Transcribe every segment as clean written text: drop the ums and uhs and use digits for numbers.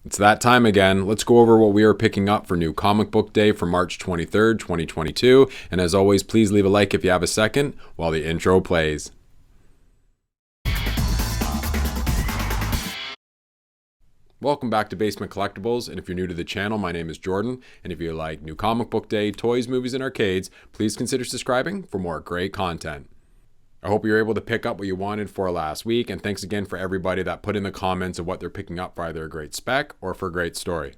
It's that time again. Let's go over what we are picking up for New Comic Book Day for March 23rd, 2022. And as always, please leave a like if you have a second while the intro plays. Welcome back to Basement Collectibles, and if you're new to the channel, my name is Jordan, and if you like New Comic Book Day, toys, movies, and arcades, please consider subscribing for more great content. I hope you're able to pick up what you wanted for last week, and thanks again for everybody that put in the comments of what they're picking up for either a great spec or for a great story.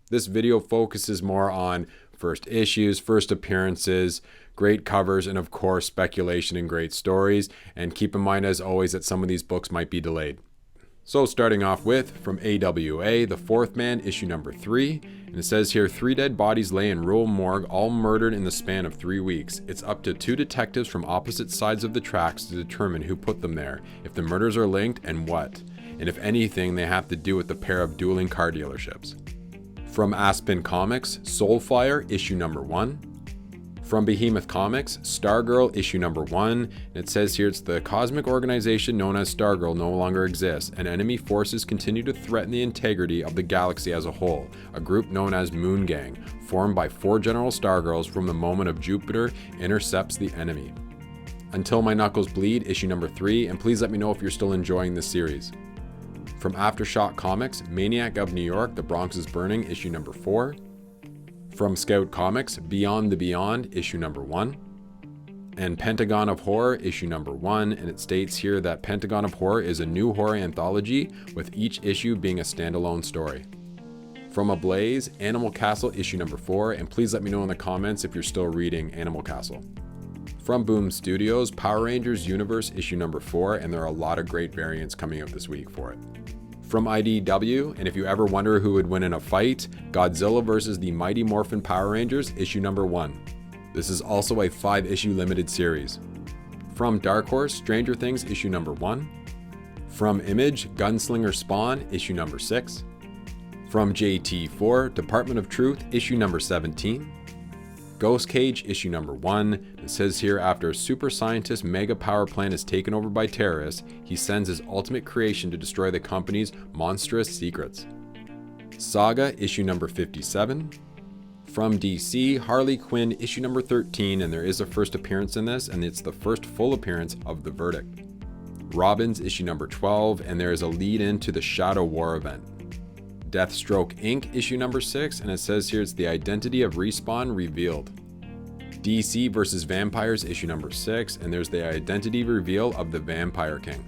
This video focuses more on first issues, first appearances, great covers, and of course speculation and great stories, and keep in mind as always that some of these books might be delayed. So starting off with, from AWA, The Fourth Man, issue number 3, and it says here, 3 dead bodies lay in rural morgue, all murdered in the span of 3 weeks. It's up to 2 detectives from opposite sides of the tracks to determine who put them there, if the murders are linked, and what, and if anything they have to do with the pair of dueling car dealerships. From Aspen Comics, Soulfire, issue number 1. From Behemoth Comics, Stargirl, issue number 1, and it says here it's the cosmic organization known as Stargirl no longer exists, and enemy forces continue to threaten the integrity of the galaxy as a whole, a group known as Moon Gang, formed by 4 General Stargirls from the moment of Jupiter intercepts the enemy. Until My Knuckles Bleed, issue number 3, and please let me know if you're still enjoying this series. From Aftershock Comics, Maniac of New York, The Bronx is Burning, issue number 4. From Scout Comics, Beyond the Beyond, issue number 1. And Pentagon of Horror, issue number 1, and it states here that Pentagon of Horror is a new horror anthology, with each issue being a standalone story. From Ablaze, Animal Castle, issue number 4, and please let me know in the comments if you're still reading Animal Castle. From Boom Studios, Power Rangers Universe, issue number 4, and there are a lot of great variants coming out this week for it. From IDW, and if you ever wonder who would win in a fight, Godzilla vs. the Mighty Morphin Power Rangers, issue number 1. This is also a 5-issue limited series. From Dark Horse, Stranger Things, issue number 1. From Image, Gunslinger Spawn, issue number 6. From JT4, Department of Truth, issue number 17. Ghost Cage, issue number 1. It says here, after a super scientist mega power plant is taken over by terrorists, he sends his ultimate creation to destroy the company's monstrous secrets. Saga, issue number 57. From DC, Harley Quinn, issue number 13, and there is a first appearance in this, and it's the first full appearance of The Verdict. Robins, issue number 12, and there is a lead in to the Shadow War event. Deathstroke Inc., issue number 6, and it says here it's the identity of Respawn revealed. DC vs. Vampires, issue number 6, and there's the identity reveal of the Vampire King.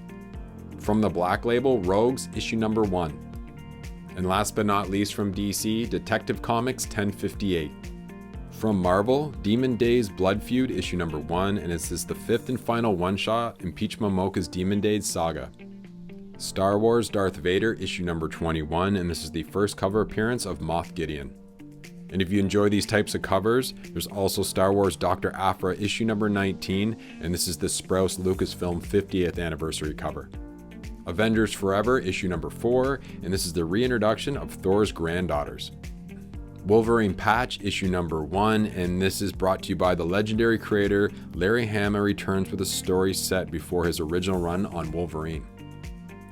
From the Black Label, Rogues, issue number 1. And last but not least from DC, Detective Comics 1058. From Marvel, Demon Days Blood Feud, issue number 1, and it's the 5th and final one-shot in Peach Momoko's Demon Days saga. Star Wars Darth Vader, issue number 21, and this is the first cover appearance of Moff Gideon. And if you enjoy these types of covers, there's also Star Wars Dr. Aphra, issue number 19, and this is the Sprouse Lucasfilm 50th anniversary cover. Avengers Forever, issue number 4, and this is the reintroduction of Thor's granddaughters. Wolverine Patch, issue number 1, and this is brought to you by the legendary creator Larry Hama returns with a story set before his original run on Wolverine.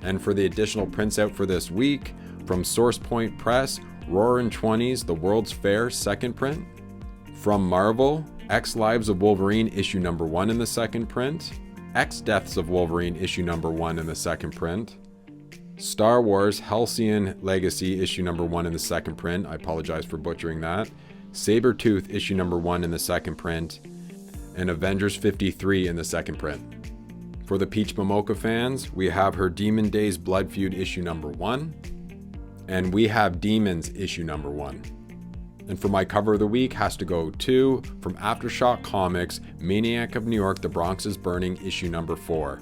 And for the additional prints out for this week, from Source Point Press, Roarin' 20s, The World's Fair, 2nd print. From Marvel, X Lives of Wolverine, issue number 1 in the 2nd print. X Deaths of Wolverine, issue number 1 in the 2nd print. Star Wars, Halcyon Legacy, issue number 1 in the 2nd print. I apologize for butchering that. Sabretooth, issue number 1 in the 2nd print. And Avengers 53 in the 2nd print. For the Peach Momoko fans, we have her Demon Days Blood Feud, issue number 1. And we have Demons, issue number 1. And for my cover of the week has to go to, from Aftershock Comics, Maniac of New York, The Bronx is Burning, issue number 4.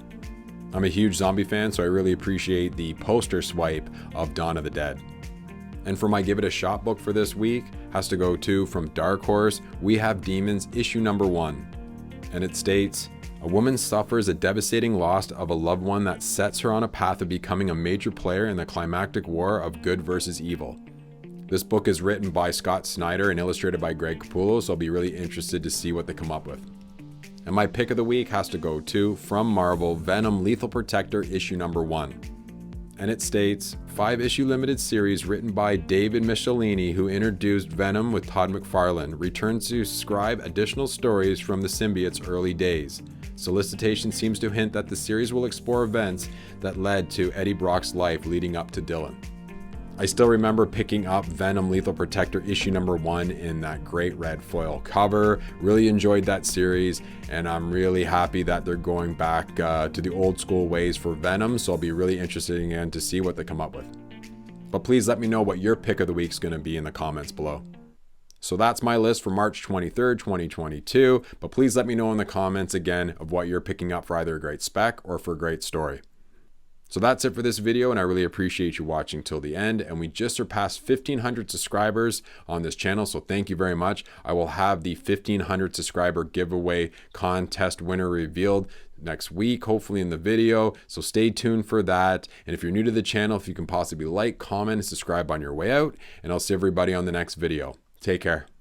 I'm a huge zombie fan, so I really appreciate the poster swipe of Dawn of the Dead. And for my Give It a Shot book for this week has to go to, from Dark Horse, we have Demons, issue number 1. And it states, a woman suffers a devastating loss of a loved one that sets her on a path of becoming a major player in the climactic war of good versus evil. This book is written by Scott Snyder and illustrated by Greg Capullo, so I'll be really interested to see what they come up with. And my pick of the week has to go to, from Marvel, Venom Lethal Protector, issue number 1. and it states, 5-issue limited series written by David Michelini, who introduced Venom with Todd McFarlane, returns to describe additional stories from the symbiote's early days. Solicitation seems to hint that the series will explore events that led to Eddie Brock's life leading up to Dylan. I still remember picking up Venom Lethal Protector issue number 1 in that great red foil cover. Really enjoyed that series, and I'm really happy that they're going back to the old school ways for Venom, so I'll be really interested again to see what they come up with. But please let me know what your pick of the week is going to be in the comments below. So that's my list for March 23rd, 2022, but please let me know in the comments again of what you're picking up for either a great spec or for a great story. So that's it for this video, and I really appreciate you watching till the end. And we just surpassed 1,500 subscribers on this channel, so thank you very much. I will have the 1,500 subscriber giveaway contest winner revealed next week, hopefully in the video, so stay tuned for that. And if you're new to the channel, if you can possibly like, comment, and subscribe on your way out, and I'll see everybody on the next video. Take care.